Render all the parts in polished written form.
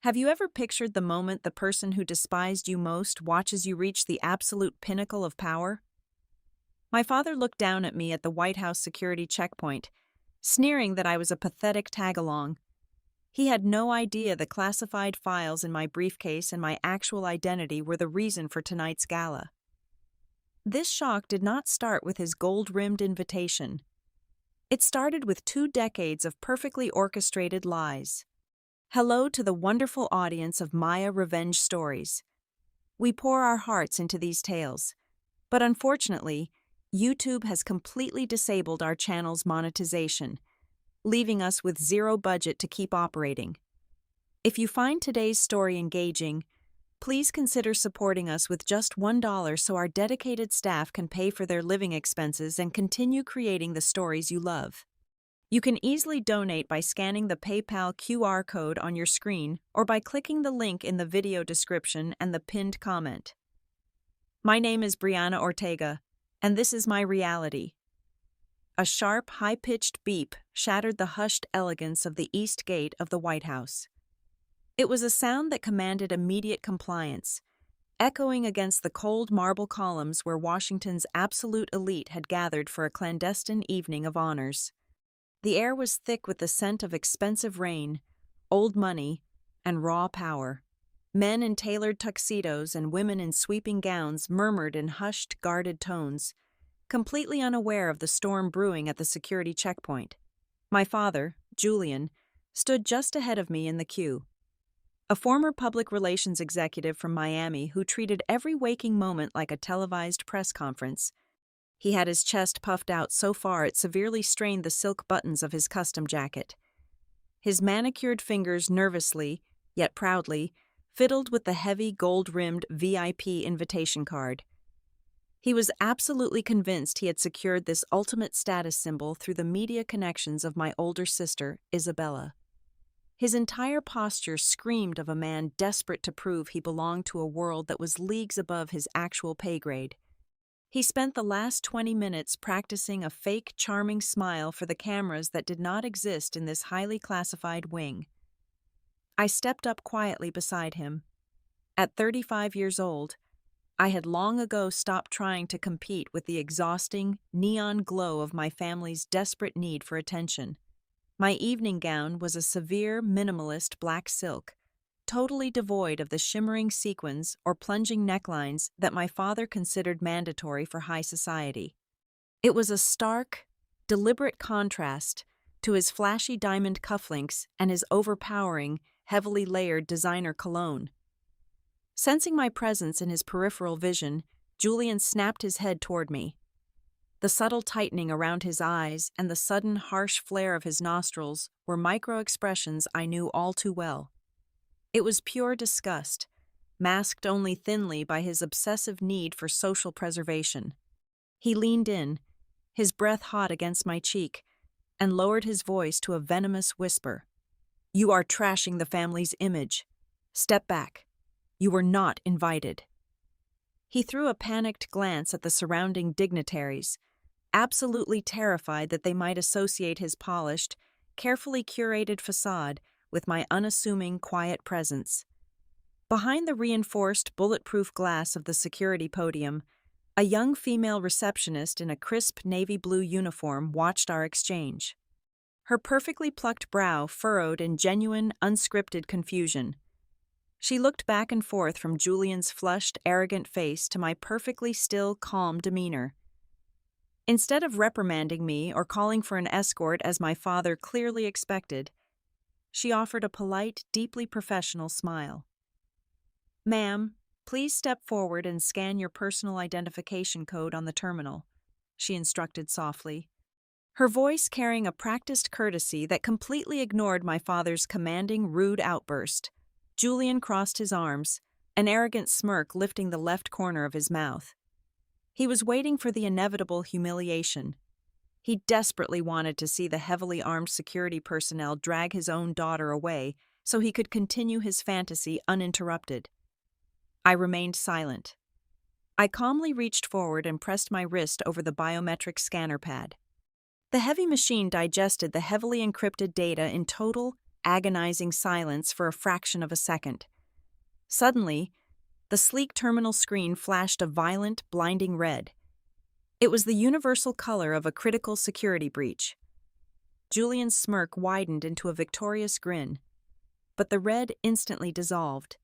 Have you ever pictured the moment the person who despised you most watches you reach the absolute pinnacle of power? My father looked down at me at the White House security checkpoint, sneering that I was a pathetic tag-along. He had no idea the classified files in my briefcase and my actual identity were the reason for tonight's gala. This shock did not start with his gold-rimmed invitation. It started with 2 decades of perfectly orchestrated lies. Hello to the wonderful audience of Maya Revenge Stories. We pour our hearts into these tales, but unfortunately, YouTube has completely disabled our channel's monetization, leaving us with zero budget to keep operating. If you find today's story engaging, please consider supporting us with just $1 so our dedicated staff can pay for their living expenses and continue creating the stories you love. You can easily donate by scanning the PayPal QR code on your screen or by clicking the link in the video description and the pinned comment. My name is Brianna Ortega, and this is my reality. A sharp, high-pitched beep shattered the hushed elegance of the East Gate of the White House. It was a sound that commanded immediate compliance, echoing against the cold marble columns where Washington's absolute elite had gathered for a clandestine evening of honors. The air was thick with the scent of expensive rain, old money, and raw power. Men in tailored tuxedos and women in sweeping gowns murmured in hushed, guarded tones, completely unaware of the storm brewing at the security checkpoint. My father, Julian, stood just ahead of me in the queue. A former public relations executive from Miami who treated every waking moment like a televised press conference. He had his chest puffed out so far it severely strained the silk buttons of his custom jacket. His manicured fingers nervously, yet proudly, fiddled with the heavy gold-rimmed VIP invitation card. He was absolutely convinced he had secured this ultimate status symbol through the media connections of my older sister, Isabella. His entire posture screamed of a man desperate to prove he belonged to a world that was leagues above his actual pay grade. He spent the last 20 minutes practicing a fake, charming smile for the cameras that did not exist in this highly classified wing. I stepped up quietly beside him. At 35 years old, I had long ago stopped trying to compete with the exhausting, neon glow of my family's desperate need for attention. My evening gown was a severe, minimalist black silk, totally devoid of the shimmering sequins or plunging necklines that my father considered mandatory for high society. It was a stark, deliberate contrast to his flashy diamond cufflinks and his overpowering, heavily layered designer cologne. Sensing my presence in his peripheral vision, Julian snapped his head toward me. The subtle tightening around his eyes and the sudden harsh flare of his nostrils were micro-expressions I knew all too well. It was pure disgust, masked only thinly by his obsessive need for social preservation. He leaned in, his breath hot against my cheek, and lowered his voice to a venomous whisper. "You are trashing the family's image. Step back. You were not invited." He threw a panicked glance at the surrounding dignitaries, absolutely terrified that they might associate his polished, carefully curated facade with my unassuming, quiet presence. Behind the reinforced, bulletproof glass of the security podium, a young female receptionist in a crisp navy blue uniform watched our exchange. Her perfectly plucked brow furrowed in genuine, unscripted confusion. She looked back and forth from Julian's flushed, arrogant face to my perfectly still, calm demeanor. Instead of reprimanding me or calling for an escort as my father clearly expected, she offered a polite, deeply professional smile. "Ma'am, please step forward and scan your personal identification code on the terminal," she instructed softly, her voice carrying a practiced courtesy that completely ignored my father's commanding, rude outburst. Julian crossed his arms, an arrogant smirk lifting the left corner of his mouth. He was waiting for the inevitable humiliation. He desperately wanted to see the heavily armed security personnel drag his own daughter away so he could continue his fantasy uninterrupted. I remained silent. I calmly reached forward and pressed my wrist over the biometric scanner pad. The heavy machine digested the heavily encrypted data in total, agonizing silence for a fraction of a second. Suddenly, the sleek terminal screen flashed a violent, blinding red. It was the universal color of a critical security breach. Julian's smirk widened into a victorious grin, but the red instantly dissolved.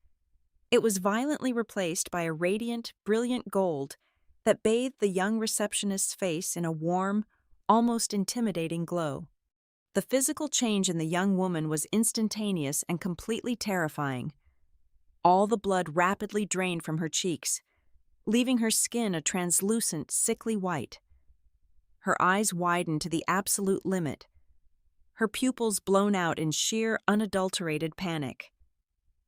It was violently replaced by a radiant, brilliant gold that bathed the young receptionist's face in a warm, almost intimidating glow. The physical change in the young woman was instantaneous and completely terrifying. All the blood rapidly drained from her cheeks, leaving her skin a translucent, sickly white. Her eyes widened to the absolute limit, her pupils blown out in sheer, unadulterated panic.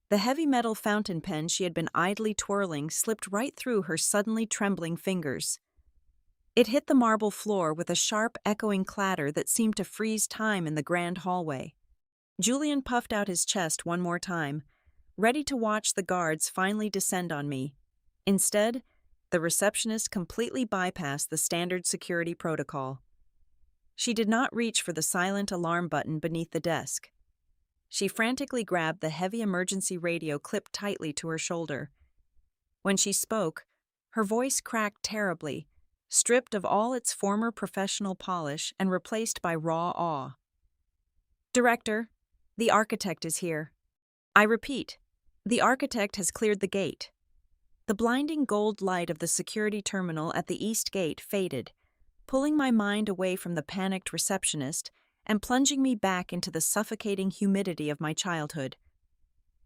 The heavy metal fountain pen she had been idly twirling slipped right through her suddenly trembling fingers. It hit the marble floor with a sharp, echoing clatter that seemed to freeze time in the grand hallway. Julian puffed out his chest one more time, ready to watch the guards finally descend on me. Instead, the receptionist completely bypassed the standard security protocol. She did not reach for the silent alarm button beneath the desk. She frantically grabbed the heavy emergency radio clipped tightly to her shoulder. When she spoke, her voice cracked terribly, stripped of all its former professional polish and replaced by raw awe. "Director, the architect is here. I repeat, the architect has cleared the gate." The blinding gold light of the security terminal at the east gate faded, pulling my mind away from the panicked receptionist and plunging me back into the suffocating humidity of my childhood.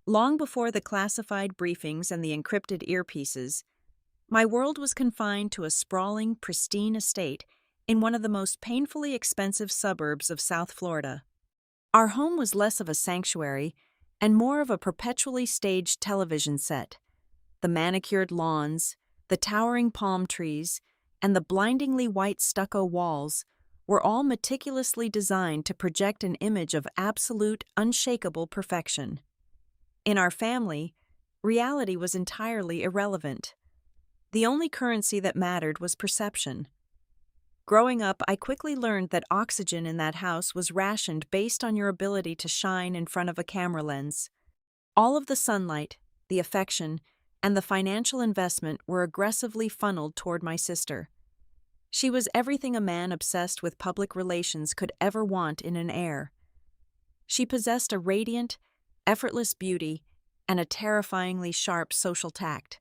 Long before the classified briefings and the encrypted earpieces, my world was confined to a sprawling, pristine estate in one of the most painfully expensive suburbs of South Florida. Our home was less of a sanctuary and more of a perpetually staged television set. The manicured lawns, the towering palm trees, and the blindingly white stucco walls were all meticulously designed to project an image of absolute, unshakable perfection. In our family, reality was entirely irrelevant. The only currency that mattered was perception. Growing up, I quickly learned that oxygen in that house was rationed based on your ability to shine in front of a camera lens. All of the sunlight, the affection, and the financial investment were aggressively funneled toward my sister. She was everything a man obsessed with public relations could ever want in an heir. She possessed a radiant, effortless beauty and a terrifyingly sharp social tact.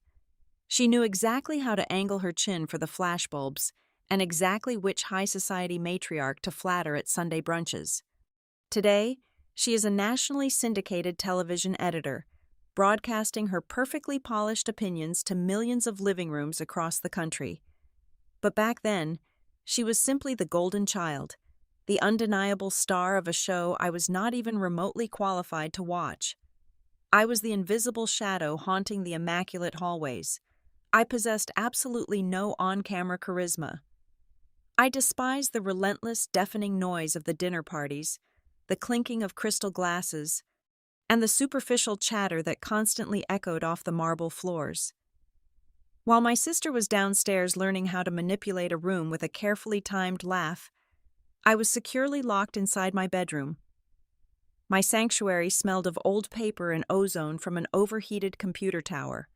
She knew exactly how to angle her chin for the flashbulbs and exactly which high society matriarch to flatter at Sunday brunches. Today, she is a nationally syndicated television editor, broadcasting her perfectly polished opinions to millions of living rooms across the country. But back then, she was simply the golden child, the undeniable star of a show I was not even remotely qualified to watch. I was the invisible shadow haunting the immaculate hallways. I possessed absolutely no on-camera charisma. I despised the relentless, deafening noise of the dinner parties, the clinking of crystal glasses, and the superficial chatter that constantly echoed off the marble floors. While my sister was downstairs learning how to manipulate a room with a carefully timed laugh, I was securely locked inside my bedroom. My sanctuary smelled of old paper and ozone from an overheated computer tower.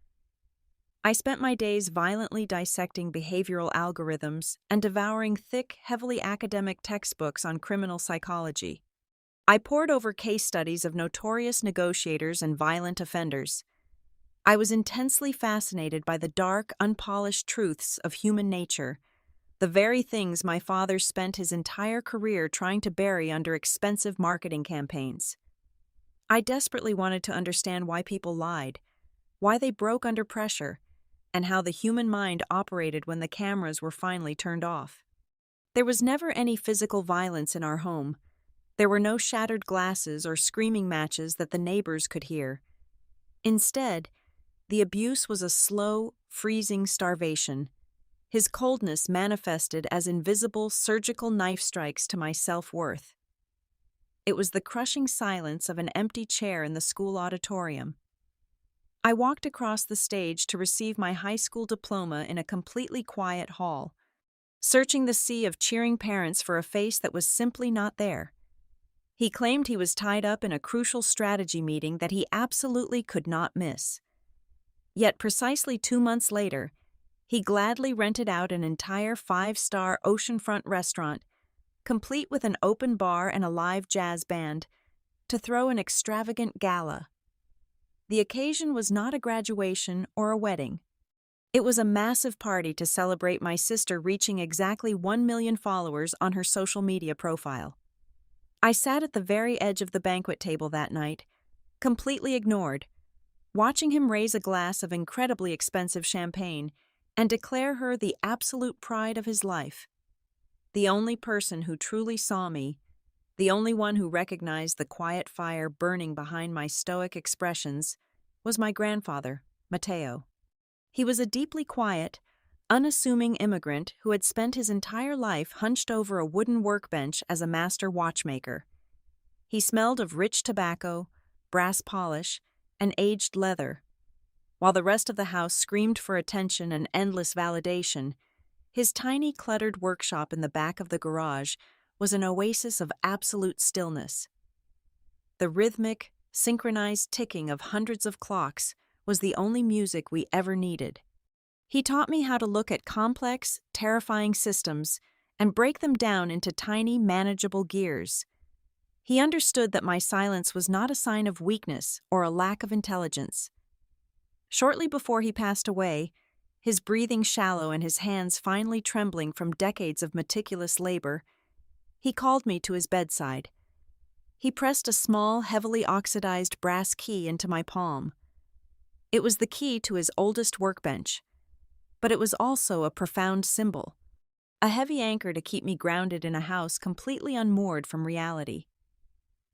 I spent my days violently dissecting behavioral algorithms and devouring thick, heavily academic textbooks on criminal psychology. I pored over case studies of notorious negotiators and violent offenders. I was intensely fascinated by the dark, unpolished truths of human nature, the very things my father spent his entire career trying to bury under expensive marketing campaigns. I desperately wanted to understand why people lied, why they broke under pressure, and how the human mind operated when the cameras were finally turned off. There was never any physical violence in our home. There were no shattered glasses or screaming matches that the neighbors could hear. Instead, the abuse was a slow, freezing starvation. His coldness manifested as invisible surgical knife strikes to my self-worth. It was the crushing silence of an empty chair in the school auditorium. I walked across the stage to receive my high school diploma in a completely quiet hall, searching the sea of cheering parents for a face that was simply not there. He claimed he was tied up in a crucial strategy meeting that he absolutely could not miss. Yet precisely 2 months later, he gladly rented out an entire 5-star oceanfront restaurant, complete with an open bar and a live jazz band, to throw an extravagant gala. The occasion was not a graduation or a wedding. It was a massive party to celebrate my sister reaching exactly 1 million followers on her social media profile. I sat at the very edge of the banquet table that night, completely ignored, watching him raise a glass of incredibly expensive champagne and declare her the absolute pride of his life. The only person who truly saw me, the only one who recognized the quiet fire burning behind my stoic expressions, was my grandfather, Matteo. He was a deeply quiet, unassuming immigrant who had spent his entire life hunched over a wooden workbench as a master watchmaker. He smelled of rich tobacco, brass polish, and aged leather. While the rest of the house screamed for attention and endless validation, his tiny cluttered workshop in the back of the garage was an oasis of absolute stillness. The rhythmic, synchronized ticking of hundreds of clocks was the only music we ever needed. He taught me how to look at complex, terrifying systems and break them down into tiny, manageable gears. He understood that my silence was not a sign of weakness or a lack of intelligence. Shortly before he passed away, his breathing shallow and his hands finally trembling from decades of meticulous labor, he called me to his bedside. He pressed a small, heavily oxidized brass key into my palm. It was the key to his oldest workbench, but it was also a profound symbol, a heavy anchor to keep me grounded in a house completely unmoored from reality.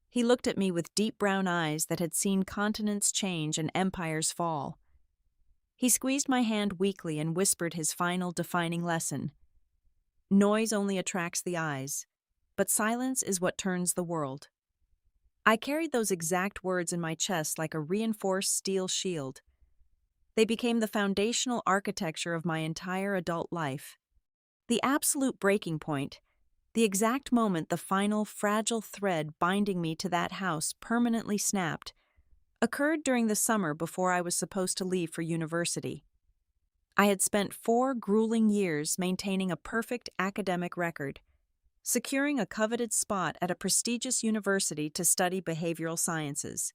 He looked at me with deep brown eyes that had seen continents change and empires fall. He squeezed my hand weakly and whispered his final defining lesson. Noise only attracts the eyes, but silence is what turns the world. I carried those exact words in my chest like a reinforced steel shield. They became the foundational architecture of my entire adult life. The absolute breaking point, the exact moment the final fragile thread binding me to that house permanently snapped, occurred during the summer before I was supposed to leave for university. I had spent 4 grueling years maintaining a perfect academic record, securing a coveted spot at a prestigious university to study behavioral sciences.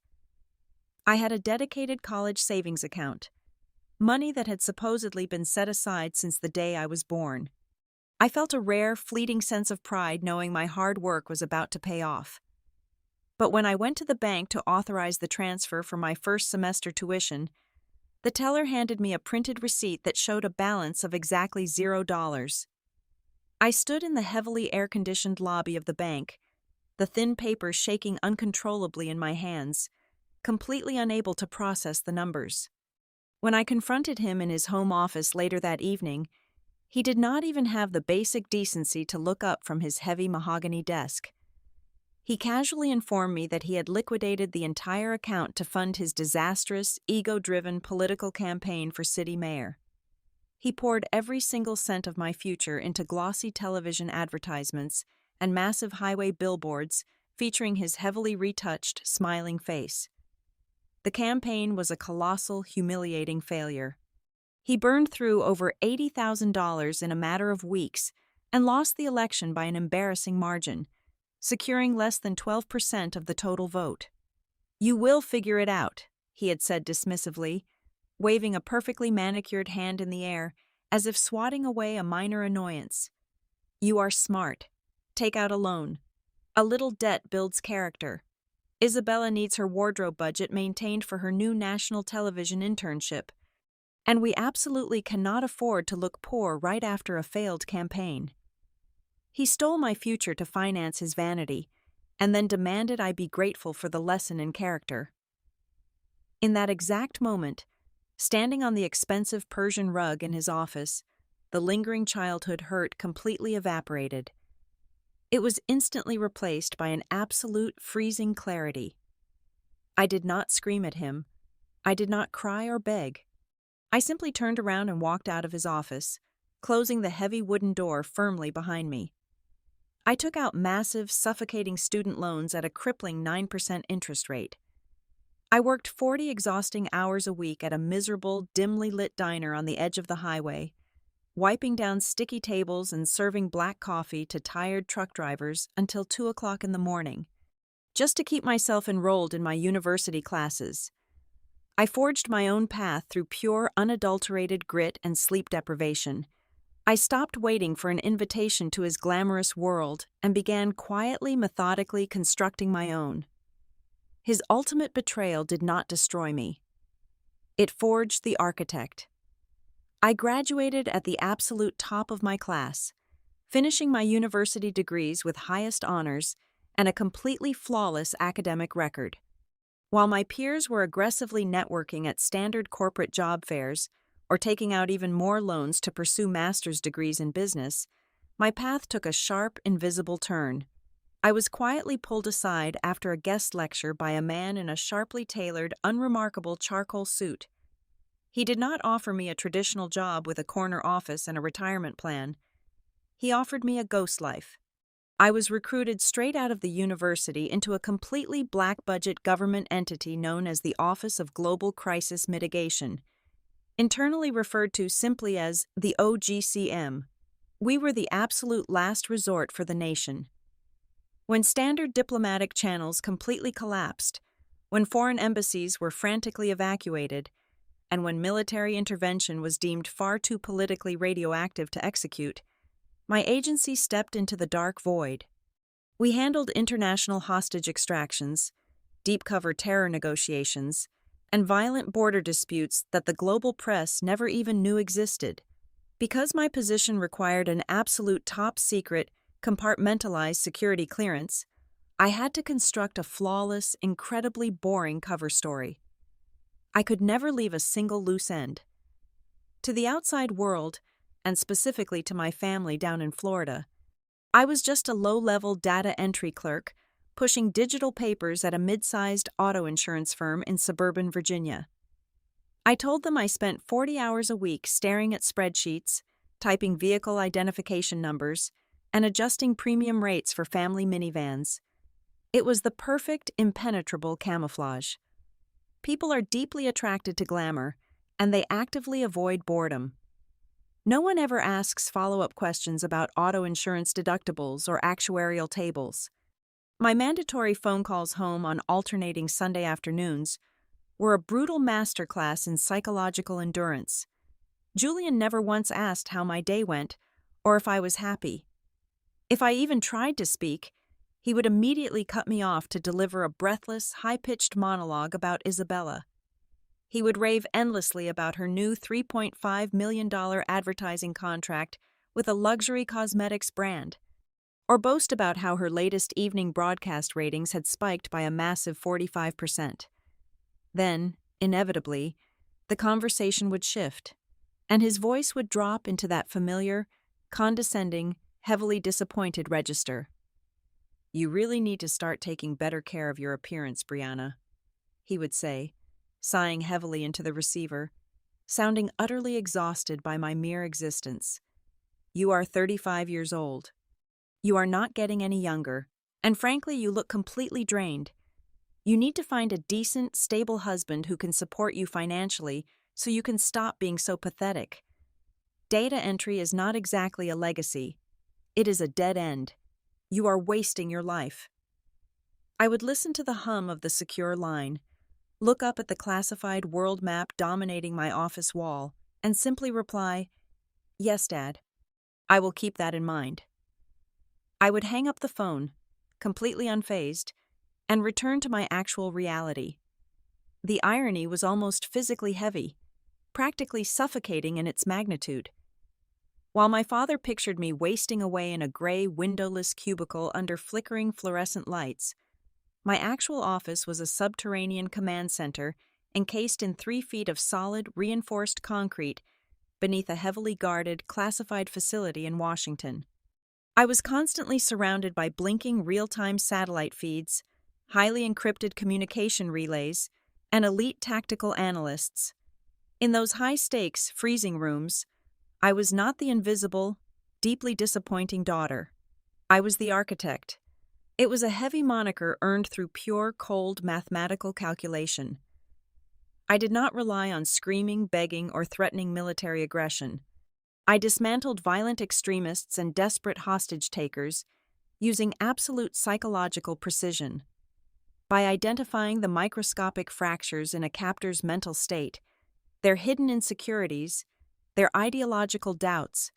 I had a dedicated college savings account, money that had supposedly been set aside since the day I was born. I felt a rare, fleeting sense of pride knowing my hard work was about to pay off. But when I went to the bank to authorize the transfer for my first semester tuition, the teller handed me a printed receipt that showed a balance of exactly $0. I stood in the heavily air-conditioned lobby of the bank, the thin paper shaking uncontrollably in my hands, completely unable to process the numbers. When I confronted him in his home office later that evening, he did not even have the basic decency to look up from his heavy mahogany desk. He casually informed me that he had liquidated the entire account to fund his disastrous, ego-driven political campaign for city mayor. He poured every single cent of my future into glossy television advertisements and massive highway billboards featuring his heavily retouched, smiling face. The campaign was a colossal, humiliating failure. He burned through over $80,000 in a matter of weeks and lost the election by an embarrassing margin, securing less than 12% of the total vote. "You will figure it out," he had said dismissively, waving a perfectly manicured hand in the air as if swatting away a minor annoyance. "You are smart. Take out a loan. A little debt builds character. Isabella needs her wardrobe budget maintained for her new national television internship. And we absolutely cannot afford to look poor right after a failed campaign." He stole my future to finance his vanity, and then demanded I be grateful for the lesson in character. In that exact moment, standing on the expensive Persian rug in his office, the lingering childhood hurt completely evaporated. It was instantly replaced by an absolute freezing clarity. I did not scream at him. I did not cry or beg. I simply turned around and walked out of his office, closing the heavy wooden door firmly behind me. I took out massive, suffocating student loans at a crippling 9% interest rate. I worked 40 exhausting hours a week at a miserable, dimly lit diner on the edge of the highway, wiping down sticky tables and serving black coffee to tired truck drivers until 2 o'clock in the morning, just to keep myself enrolled in my university classes. I forged my own path through pure, unadulterated grit and sleep deprivation. I stopped waiting for an invitation to his glamorous world and began quietly, methodically constructing my own. His ultimate betrayal did not destroy me. It forged the architect. I graduated at the absolute top of my class, finishing my university degrees with highest honors and a completely flawless academic record. While my peers were aggressively networking at standard corporate job fairs or taking out even more loans to pursue master's degrees in business, my path took a sharp, invisible turn. I was quietly pulled aside after a guest lecture by a man in a sharply tailored, unremarkable charcoal suit. He did not offer me a traditional job with a corner office and a retirement plan. He offered me a ghost life. I was recruited straight out of the university into a completely black-budget government entity known as the Office of Global Crisis Mitigation, internally referred to simply as the OGCM. We were the absolute last resort for the nation. When standard diplomatic channels completely collapsed, when foreign embassies were frantically evacuated, and when military intervention was deemed far too politically radioactive to execute, my agency stepped into the dark void. We handled international hostage extractions, deep-cover terror negotiations, and violent border disputes that the global press never even knew existed. Because my position required an absolute top-secret, compartmentalized security clearance, I had to construct a flawless, incredibly boring cover story. I could never leave a single loose end. To the outside world, and specifically to my family down in Florida, I was just a low-level data entry clerk pushing digital papers at a mid-sized auto insurance firm in suburban Virginia. I told them I spent 40 hours a week staring at spreadsheets, typing vehicle identification numbers, and adjusting premium rates for family minivans. It was the perfect, impenetrable camouflage. People are deeply attracted to glamour, and they actively avoid boredom. No one ever asks follow-up questions about auto insurance deductibles or actuarial tables. My mandatory phone calls home on alternating Sunday afternoons were a brutal masterclass in psychological endurance. Julian never once asked how my day went or if I was happy. If I even tried to speak, he would immediately cut me off to deliver a breathless, high-pitched monologue about Isabella. He would rave endlessly about her new $3.5 million advertising contract with a luxury cosmetics brand, or boast about how her latest evening broadcast ratings had spiked by a massive 45%. Then, inevitably, the conversation would shift, and his voice would drop into that familiar, condescending, heavily disappointed register. "You really need to start taking better care of your appearance, Brianna," he would say, sighing heavily into the receiver, sounding utterly exhausted by my mere existence. "You are 35 years old. You are not getting any younger, and frankly, you look completely drained. You need to find a decent, stable husband who can support you financially so you can stop being so pathetic. Data entry is not exactly a legacy. It is a dead end. You are wasting your life." I would listen to the hum of the secure line, look up at the classified world map dominating my office wall, and simply reply, "Yes, Dad. I will keep that in mind." I would hang up the phone, completely unfazed, and return to my actual reality. The irony was almost physically heavy, practically suffocating in its magnitude. While my father pictured me wasting away in a gray, windowless cubicle under flickering fluorescent lights, my actual office was a subterranean command center encased in 3 feet of solid, reinforced concrete beneath a heavily guarded, classified facility in Washington. I was constantly surrounded by blinking real-time satellite feeds, highly encrypted communication relays, and elite tactical analysts. In those high-stakes freezing rooms, I was not the invisible, deeply disappointing daughter. I was the architect. It was a heavy moniker earned through pure, cold mathematical calculation. I did not rely on screaming, begging, or threatening military aggression. I dismantled violent extremists and desperate hostage-takers using absolute psychological precision. By identifying the microscopic fractures in a captor's mental state, their hidden insecurities, their ideological doubts,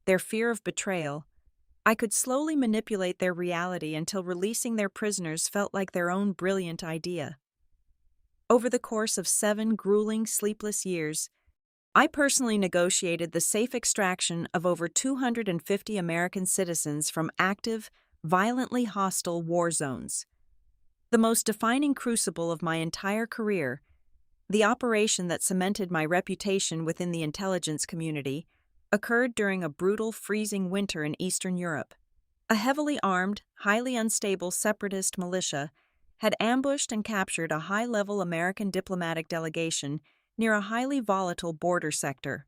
their fear of betrayal, I could slowly manipulate their reality until releasing their prisoners felt like their own brilliant idea. Over the course of 7 grueling, sleepless years, I personally negotiated the safe extraction of over 250 American citizens from active, violently hostile war zones. The most defining crucible of my entire career, the operation that cemented my reputation within the intelligence community, occurred during a brutal, freezing winter in Eastern Europe. A heavily armed, highly unstable separatist militia had ambushed and captured a high-level American diplomatic delegation near a highly volatile border sector.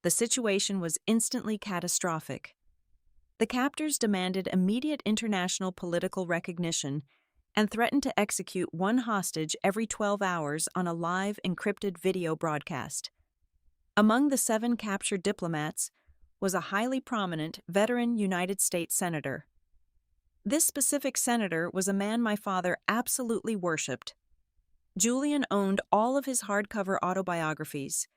The situation was instantly catastrophic. The captors demanded immediate international political recognition and threatened to execute one hostage every 12 hours on a live encrypted video broadcast. Among the 7 captured diplomats was a highly prominent veteran United States senator. This specific senator was a man my father absolutely worshipped. Julian owned all of his hardcover autobiographies,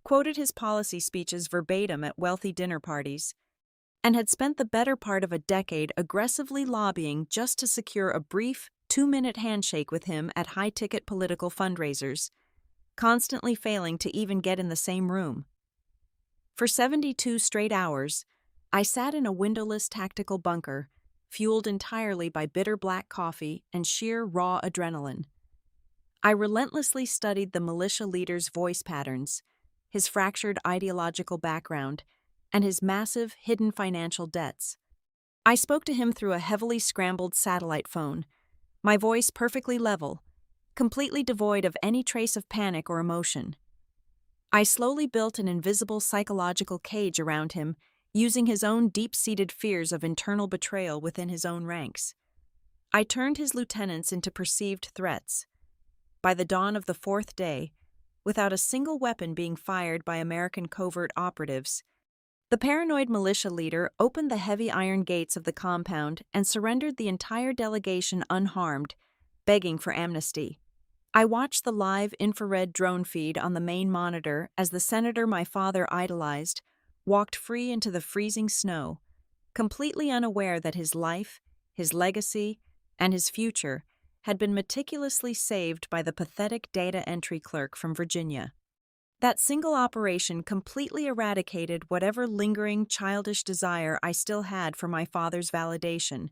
quoted his policy speeches verbatim at wealthy dinner parties, and had spent the better part of a decade aggressively lobbying just to secure a brief 2-minute handshake with him at high-ticket political fundraisers, constantly failing to even get in the same room. For 72 straight hours, I sat in a windowless tactical bunker, fueled entirely by bitter black coffee and sheer raw adrenaline. I relentlessly studied the militia leader's voice patterns, his fractured ideological background, and his massive, hidden financial debts. I spoke to him through a heavily scrambled satellite phone, my voice perfectly level, completely devoid of any trace of panic or emotion. I slowly built an invisible psychological cage around him, using his own deep-seated fears of internal betrayal within his own ranks. I turned his lieutenants into perceived threats. By the dawn of the 4th day, without a single weapon being fired by American covert operatives, the paranoid militia leader opened the heavy iron gates of the compound and surrendered the entire delegation unharmed, begging for amnesty. I watched the live infrared drone feed on the main monitor as the senator my father idolized walked free into the freezing snow, completely unaware that his life, his legacy, and his future had been meticulously saved by the pathetic data entry clerk from Virginia. That single operation completely eradicated whatever lingering childish desire I still had for my father's validation.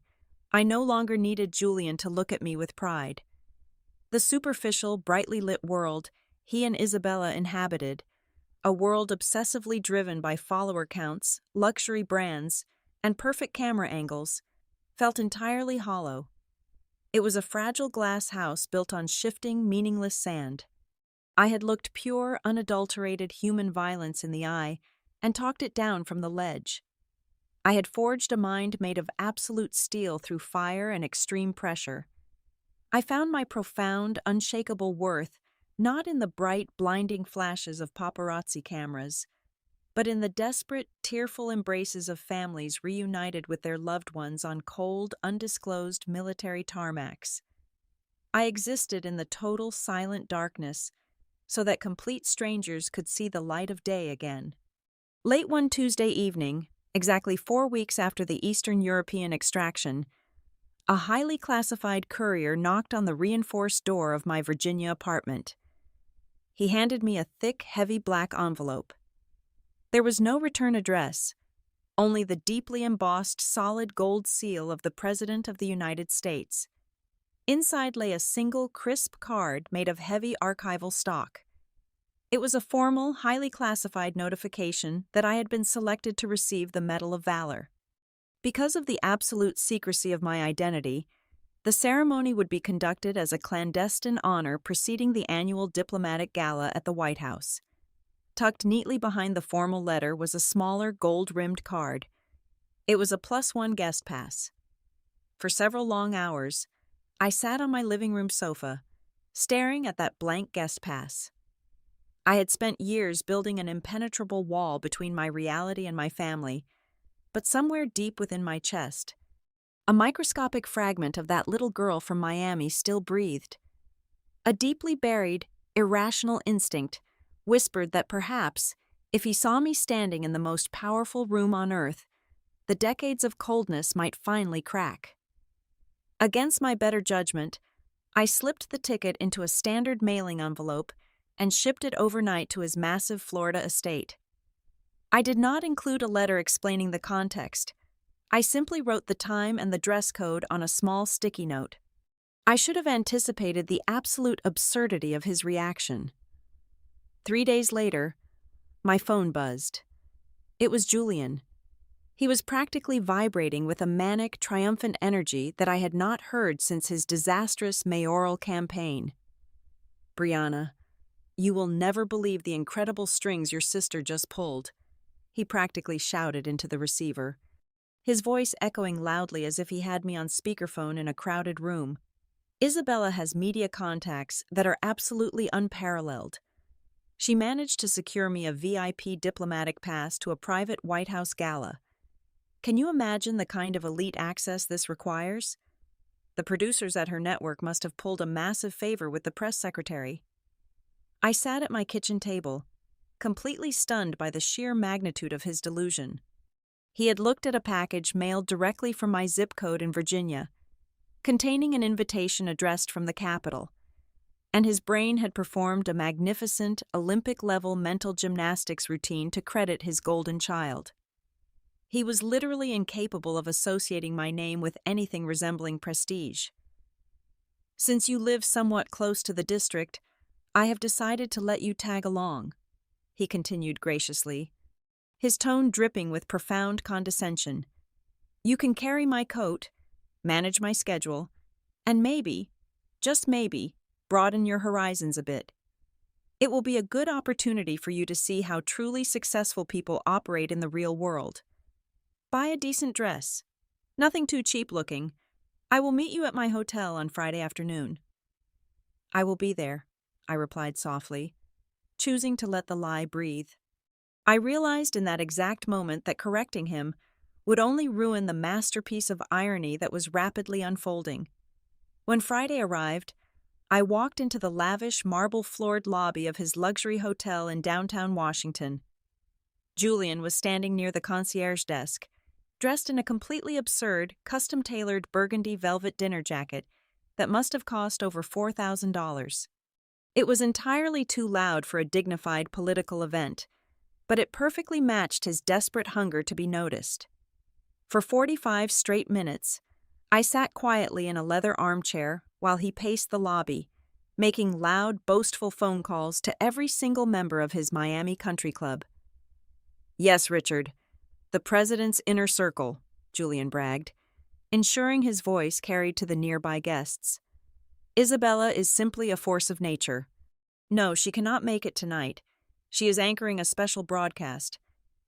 I no longer needed Julian to look at me with pride. The superficial, brightly lit world he and Isabella inhabited, a world obsessively driven by follower counts, luxury brands, and perfect camera angles, felt entirely hollow. It was a fragile glass house built on shifting, meaningless sand. I had looked pure, unadulterated human violence in the eye and talked it down from the ledge. I had forged a mind made of absolute steel through fire and extreme pressure. I found my profound, unshakable worth not in the bright, blinding flashes of paparazzi cameras, but in the desperate, tearful embraces of families reunited with their loved ones on cold, undisclosed military tarmacs. I existed in the total, silent darkness, so that complete strangers could see the light of day again. Late one Tuesday evening, exactly 4 weeks after the Eastern European extraction, a highly classified courier knocked on the reinforced door of my Virginia apartment. He handed me a thick, heavy black envelope. There was no return address, only the deeply embossed solid gold seal of the President of the United States. Inside lay a single, crisp card made of heavy archival stock. It was a formal, highly classified notification that I had been selected to receive the Medal of Valor. Because of the absolute secrecy of my identity, the ceremony would be conducted as a clandestine honor preceding the annual diplomatic gala at the White House. Tucked neatly behind the formal letter was a smaller, gold-rimmed card. It was a +1 guest pass. For several long hours, I sat on my living room sofa, staring at that blank guest pass. I had spent years building an impenetrable wall between my reality and my family, but somewhere deep within my chest, a microscopic fragment of that little girl from Miami still breathed. A deeply buried, irrational instinct whispered that perhaps, if he saw me standing in the most powerful room on earth, the decades of coldness might finally crack. Against my better judgment, I slipped the ticket into a standard mailing envelope and shipped it overnight to his massive Florida estate. I did not include a letter explaining the context. I simply wrote the time and the dress code on a small sticky note. I should have anticipated the absolute absurdity of his reaction. 3 days later, my phone buzzed. It was Julian. He was practically vibrating with a manic, triumphant energy that I had not heard since his disastrous mayoral campaign. "Brianna, you will never believe the incredible strings your sister just pulled," he practically shouted into the receiver, his voice echoing loudly as if he had me on speakerphone in a crowded room. "Isabella has media contacts that are absolutely unparalleled. She managed to secure me a VIP diplomatic pass to a private White House gala. Can you imagine the kind of elite access this requires? The producers at her network must have pulled a massive favor with the press secretary." I sat at my kitchen table, completely stunned by the sheer magnitude of his delusion. He had looked at a package mailed directly from my zip code in Virginia, containing an invitation addressed from the Capitol, and his brain had performed a magnificent Olympic-level mental gymnastics routine to credit his golden child. He was literally incapable of associating my name with anything resembling prestige. "Since you live somewhat close to the district, I have decided to let you tag along," he continued graciously, his tone dripping with profound condescension. "You can carry my coat, manage my schedule, and maybe, just maybe, broaden your horizons a bit. It will be a good opportunity for you to see how truly successful people operate in the real world. Buy a decent dress. Nothing too cheap looking. I will meet you at my hotel on Friday afternoon." "I will be there," I replied softly, choosing to let the lie breathe. I realized in that exact moment that correcting him would only ruin the masterpiece of irony that was rapidly unfolding. When Friday arrived, I walked into the lavish, marble-floored lobby of his luxury hotel in downtown Washington. Julian was standing near the concierge desk, dressed in a completely absurd, custom-tailored burgundy velvet dinner jacket that must have cost over $4,000. It was entirely too loud for a dignified political event, but it perfectly matched his desperate hunger to be noticed. For 45 straight minutes, I sat quietly in a leather armchair while he paced the lobby, making loud, boastful phone calls to every single member of his Miami country club. "Yes, Richard, the president's inner circle," Julian bragged, ensuring his voice carried to the nearby guests. "Isabella is simply a force of nature. No, she cannot make it tonight. She is anchoring a special broadcast,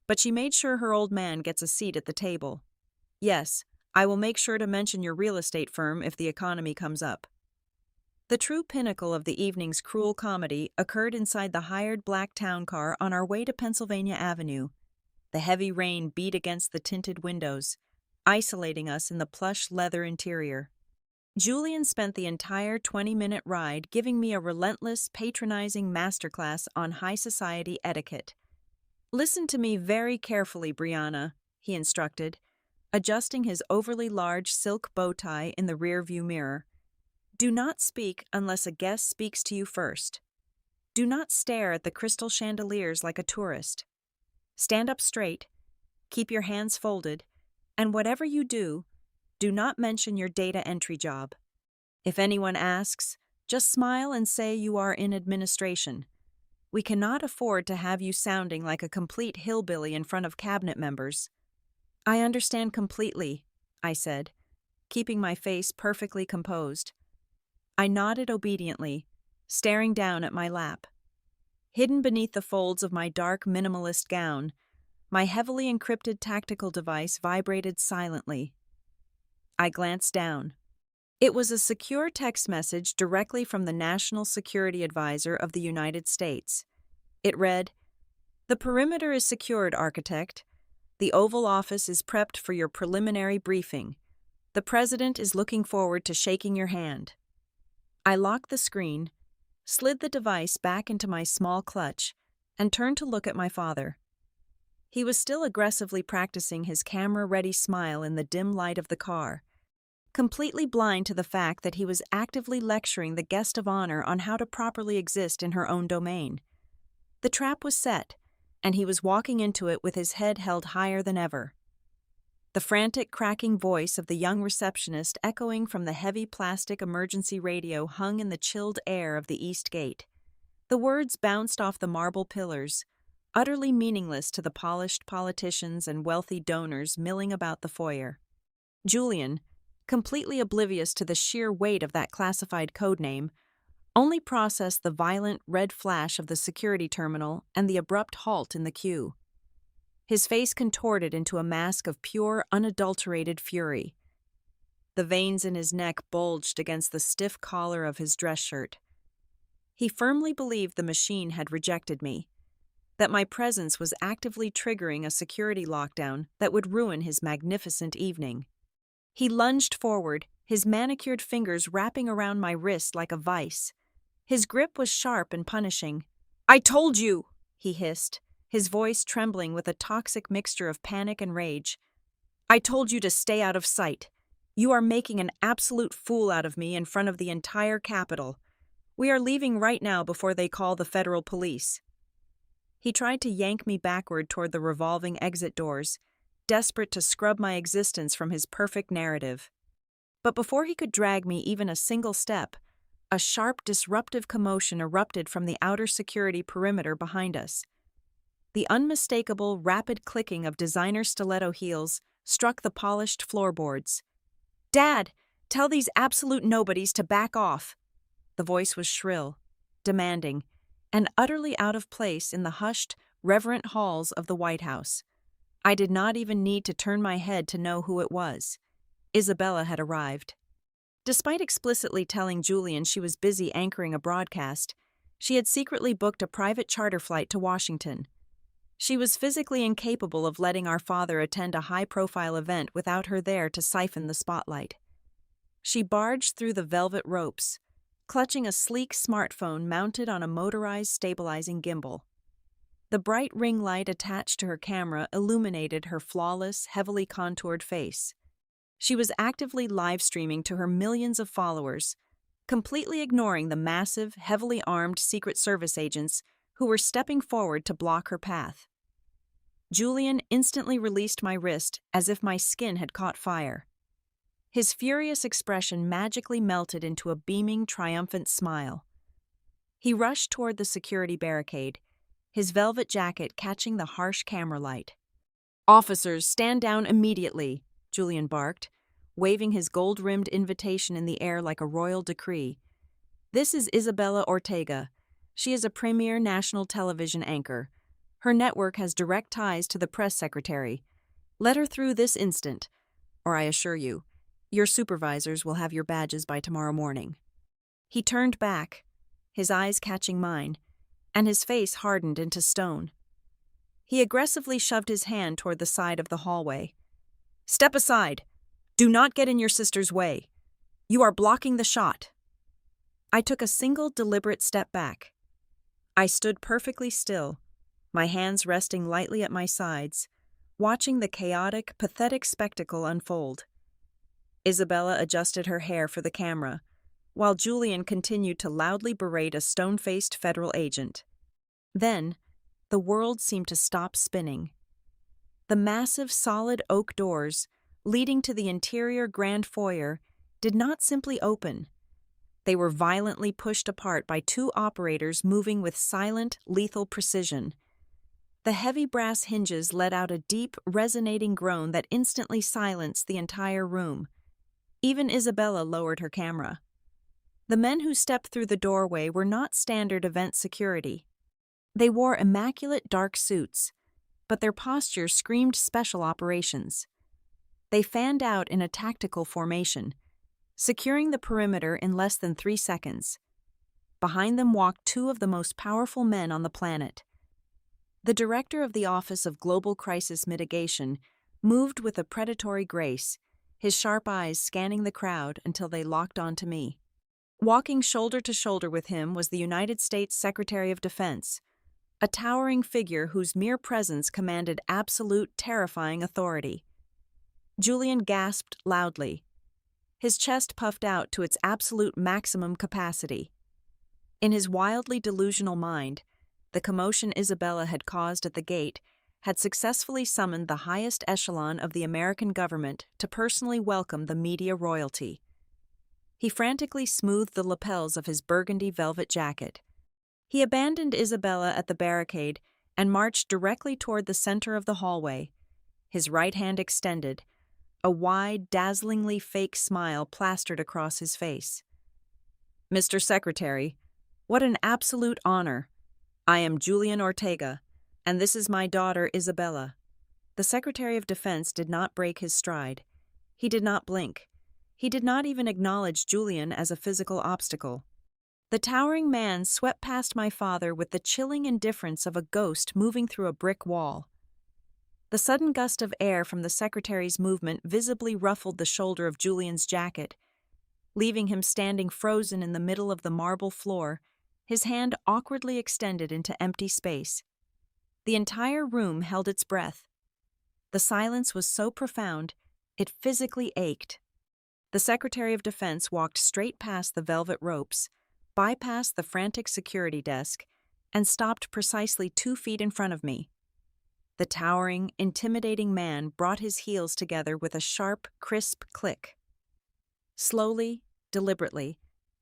but she made sure her old man gets a seat at the table. Yes, I will make sure to mention your real estate firm if the economy comes up." The true pinnacle of the evening's cruel comedy occurred inside the hired black town car on our way to Pennsylvania Avenue. The heavy rain beat against the tinted windows, isolating us in the plush leather interior. Julian spent the entire 20-minute ride giving me a relentless, patronizing masterclass on high society etiquette. "Listen to me very carefully, Brianna," he instructed, adjusting his overly large silk bow tie in the rearview mirror. "Do not speak unless a guest speaks to you first. Do not stare at the crystal chandeliers like a tourist. Stand up straight, keep your hands folded, and whatever you do, do not mention your data entry job. If anyone asks, just smile and say you are in administration. We cannot afford to have you sounding like a complete hillbilly in front of cabinet members." "I understand completely," I said, keeping my face perfectly composed. I nodded obediently, staring down at my lap. Hidden beneath the folds of my dark minimalist gown, My heavily encrypted tactical device vibrated silently. I glanced down. It was a secure text message directly from the National Security Advisor of the United States. It read, "The perimeter is secured, Architect. The Oval Office is prepped for your preliminary briefing. The President is looking forward to shaking your hand." I locked the screen, slid the device back into my small clutch, and turned to look at my father. He was still aggressively practicing his camera-ready smile in the dim light of the car, completely blind to the fact that he was actively lecturing the guest of honor on how to properly exist in her own domain. The trap was set, and he was walking into it with his head held higher than ever. The frantic, cracking voice of the young receptionist echoing from the heavy plastic emergency radio hung in the chilled air of the East Gate. The words bounced off the marble pillars, utterly meaningless to the polished politicians and wealthy donors milling about the foyer. Julian, completely oblivious to the sheer weight of that classified codename, only processed the violent red flash of the security terminal and the abrupt halt in the queue. His face contorted into a mask of pure, unadulterated fury. The veins in his neck bulged against the stiff collar of his dress shirt. He firmly believed the machine had rejected me, that my presence was actively triggering a security lockdown that would ruin his magnificent evening. He lunged forward, his manicured fingers wrapping around my wrist like a vice. His grip was sharp and punishing. "I told you!" he hissed, his voice trembling with a toxic mixture of panic and rage. "I told you to stay out of sight. You are making an absolute fool out of me in front of the entire Capitol. We are leaving right now before they call the federal police." He tried to yank me backward toward the revolving exit doors, desperate to scrub my existence from his perfect narrative. But before he could drag me even a single step, a sharp, disruptive commotion erupted from the outer security perimeter behind us. The unmistakable, rapid clicking of designer stiletto heels struck the polished floorboards. "Dad, tell these absolute nobodies to back off." The voice was shrill, demanding, and utterly out of place in the hushed, reverent halls of the White House. I did not even need to turn my head to know who it was. Isabella had arrived. Despite explicitly telling Julian she was busy anchoring a broadcast, she had secretly booked a private charter flight to Washington. She was physically incapable of letting our father attend a high-profile event without her there to siphon the spotlight. She barged through the velvet ropes, clutching a sleek smartphone mounted on a motorized stabilizing gimbal. The bright ring light attached to her camera illuminated her flawless, heavily contoured face. She was actively live-streaming to her millions of followers, completely ignoring the massive, heavily armed Secret Service agents who were stepping forward to block her path. Julian instantly released my wrist as if my skin had caught fire. His furious expression magically melted into a beaming, triumphant smile. He rushed toward the security barricade, his velvet jacket catching the harsh camera light. "Officers, stand down immediately," Julian barked, waving his gold-rimmed invitation in the air like a royal decree. "This is Isabella Ortega. She is a premier national television anchor. Her network has direct ties to the press secretary. Let her through this instant, or I assure you, your supervisors will have your badges by tomorrow morning." He turned back, his eyes catching mine, and his face hardened into stone. He aggressively shoved his hand toward the side of the hallway. "Step aside. Do not get in your sister's way. You are blocking the shot." I took a single deliberate step back. I stood perfectly still, my hands resting lightly at my sides, watching the chaotic, pathetic spectacle unfold. Isabella adjusted her hair for the camera, while Julian continued to loudly berate a stone-faced federal agent. Then, the world seemed to stop spinning. The massive, solid oak doors, leading to the interior grand foyer, did not simply open. They were violently pushed apart by two operators moving with silent, lethal precision. The heavy brass hinges let out a deep, resonating groan that instantly silenced the entire room. Even Isabella lowered her camera. The men who stepped through the doorway were not standard event security. They wore immaculate dark suits, but their posture screamed special operations. They fanned out in a tactical formation, securing the perimeter in less than 3 seconds. Behind them walked two of the most powerful men on the planet. The director of the Office of Global Crisis Mitigation moved with a predatory grace, his sharp eyes scanning the crowd until they locked onto me. Walking shoulder to shoulder with him was the United States Secretary of Defense, a towering figure whose mere presence commanded absolute, terrifying authority. Julian gasped loudly. His chest puffed out to its absolute maximum capacity. In his wildly delusional mind, the commotion Isabella had caused at the gate had successfully summoned the highest echelon of the American government to personally welcome the media royalty. He frantically smoothed the lapels of his burgundy velvet jacket. He abandoned Isabella at the barricade and marched directly toward the center of the hallway, his right hand extended, a wide, dazzlingly fake smile plastered across his face. "Mr. Secretary, what an absolute honor. I am Julian Ortega, and this is my daughter Isabella." The Secretary of Defense did not break his stride. He did not blink. He did not even acknowledge Julian as a physical obstacle. The towering man swept past my father with the chilling indifference of a ghost moving through a brick wall. The sudden gust of air from the secretary's movement visibly ruffled the shoulder of Julian's jacket, leaving him standing frozen in the middle of the marble floor, his hand awkwardly extended into empty space. The entire room held its breath. The silence was so profound, it physically ached. The Secretary of Defense walked straight past the velvet ropes, bypassed the frantic security desk, and stopped precisely 2 feet in front of me. The towering, intimidating man brought his heels together with a sharp, crisp click. Slowly, deliberately,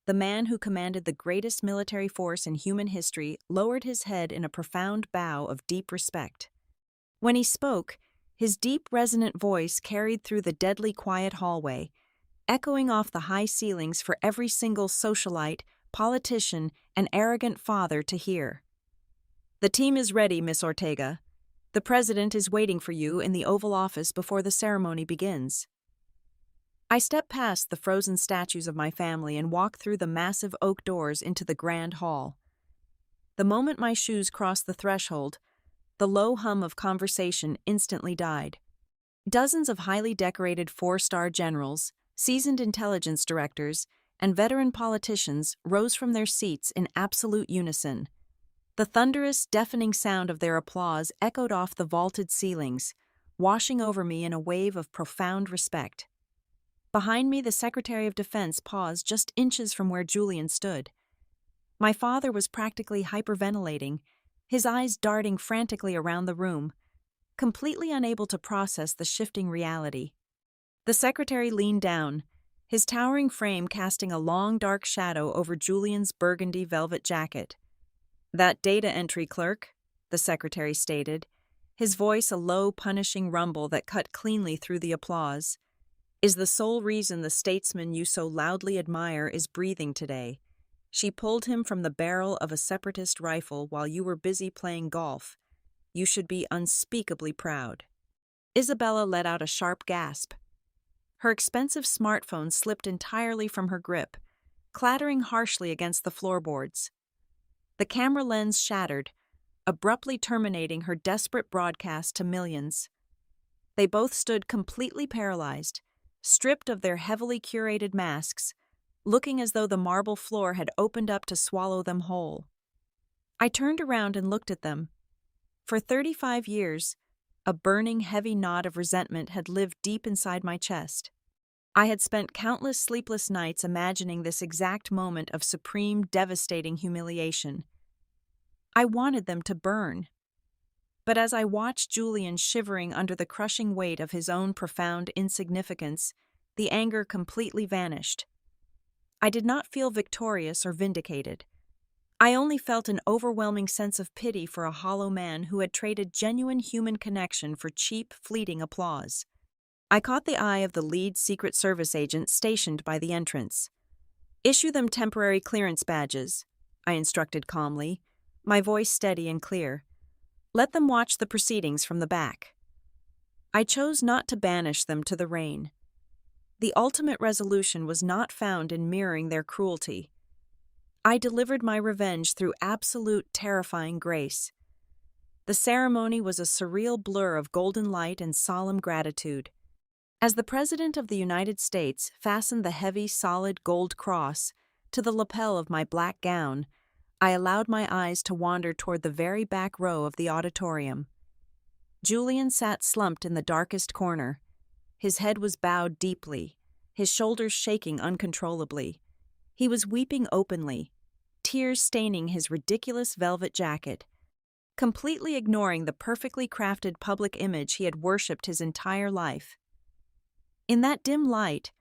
the man who commanded the greatest military force in human history lowered his head in a profound bow of deep respect. When he spoke, his deep, resonant voice carried through the deadly quiet hallway, echoing off the high ceilings for every single socialite, politician, and arrogant father to hear. "The team is ready, Miss Ortega. The President is waiting for you in the Oval Office before the ceremony begins." I stepped past the frozen statues of my family and walked through the massive oak doors into the grand hall. The moment my shoes crossed the threshold, the low hum of conversation instantly died. Dozens of highly decorated 4-star generals, seasoned intelligence directors, and veteran politicians rose from their seats in absolute unison. The thunderous, deafening sound of their applause echoed off the vaulted ceilings, washing over me in a wave of profound respect. Behind me, the Secretary of Defense paused just inches from where Julian stood. My father was practically hyperventilating, his eyes darting frantically around the room, completely unable to process the shifting reality. The Secretary leaned down, his towering frame casting a long, dark shadow over Julian's burgundy velvet jacket. "That data entry clerk," the Secretary stated, his voice a low, punishing rumble that cut cleanly through the applause, "is the sole reason the statesman you so loudly admire is breathing today. She pulled him from the barrel of a separatist rifle while you were busy playing golf. You should be unspeakably proud." Isabella let out a sharp gasp. Her expensive smartphone slipped entirely from her grip, clattering harshly against the floorboards. The camera lens shattered, abruptly terminating her desperate broadcast to millions. They both stood completely paralyzed, stripped of their heavily curated masks, looking as though the marble floor had opened up to swallow them whole. I turned around and looked at them. For 35 years, a burning, heavy knot of resentment had lived deep inside my chest. I had spent countless sleepless nights imagining this exact moment of supreme, devastating humiliation. I wanted them to burn. But as I watched Julian shivering under the crushing weight of his own profound insignificance, the anger completely vanished. I did not feel victorious or vindicated. I only felt an overwhelming sense of pity for a hollow man who had traded genuine human connection for cheap, fleeting applause. I caught the eye of the lead Secret Service agent stationed by the entrance. "Issue them temporary clearance badges," I instructed calmly, my voice steady and clear. Let them watch the proceedings from the back. I chose not to banish them to the rain. The ultimate resolution was not found in mirroring their cruelty. I delivered my revenge through absolute terrifying grace. The ceremony was a surreal blur of golden light and solemn gratitude. As the President of the United States fastened the heavy, solid gold cross to the lapel of my black gown, I allowed my eyes to wander toward the very back row of the auditorium. Julian sat slumped in the darkest corner. His head was bowed deeply, his shoulders shaking uncontrollably. He was weeping openly, tears staining his ridiculous velvet jacket, completely ignoring the perfectly crafted public image he had worshipped his entire life. In that dim light,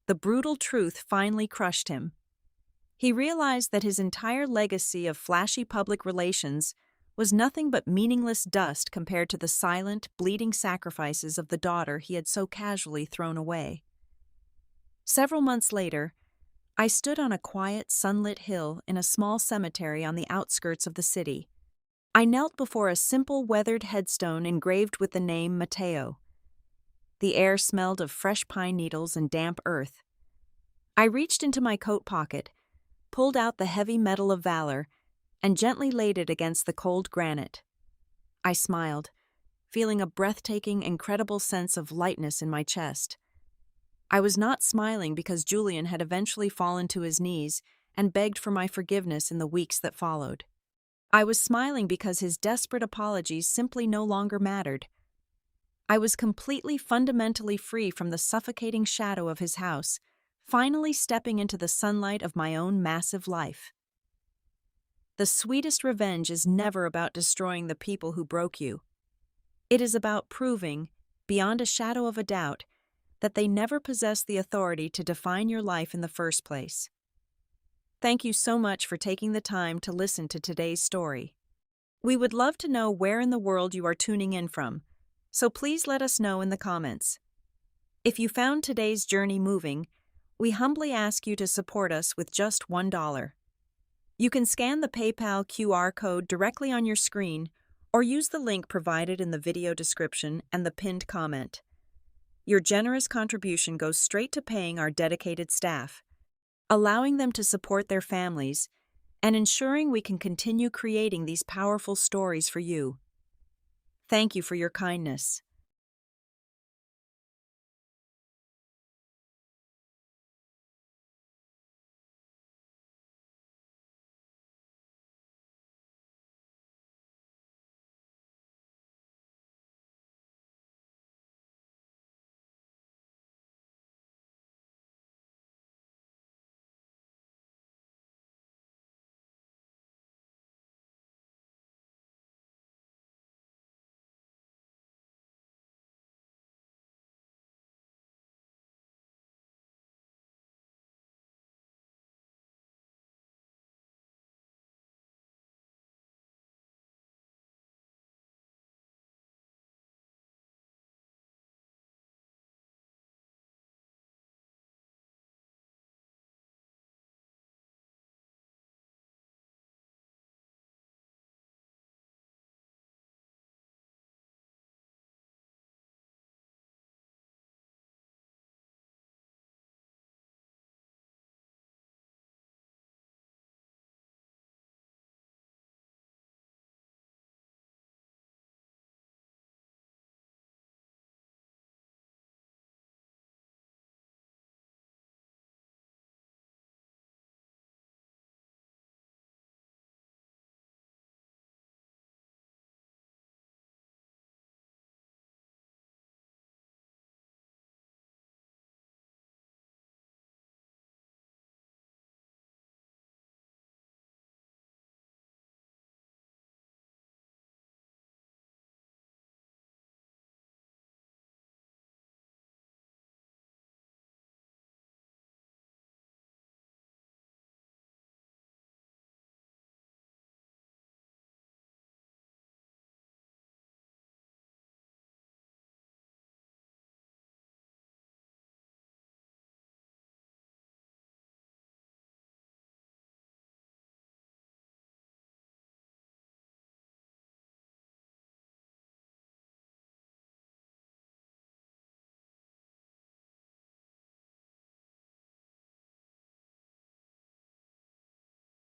the brutal truth finally crushed him. He realized that his entire legacy of flashy public relations was nothing but meaningless dust compared to the silent, bleeding sacrifices of the daughter he had so casually thrown away. Several months later, I stood on a quiet, sunlit hill in a small cemetery on the outskirts of the city. I knelt before a simple, weathered headstone engraved with the name Mateo. The air smelled of fresh pine needles and damp earth. I reached into my coat pocket, pulled out the heavy medal of valor, and gently laid it against the cold granite. I smiled, feeling a breathtaking, incredible sense of lightness in my chest. I was not smiling because Julian had eventually fallen to his knees and begged for my forgiveness in the weeks that followed. I was smiling because his desperate apologies simply no longer mattered. I was completely, fundamentally free from the suffocating shadow of his house, finally stepping into the sunlight of my own massive life. The sweetest revenge is never about destroying the people who broke you. It is about proving, beyond a shadow of a doubt, that they never possessed the authority to define your life in the first place. Thank you so much for taking the time to listen to today's story. We would love to know where in the world you are tuning in from, so please let us know in the comments. If you found today's journey moving, we humbly ask you to support us with just $1. You can scan the PayPal QR code directly on your screen or use the link provided in the video description and the pinned comment. Your generous contribution goes straight to paying our dedicated staff, allowing them to support their families, and ensuring we can continue creating these powerful stories for you. Thank you for your kindness.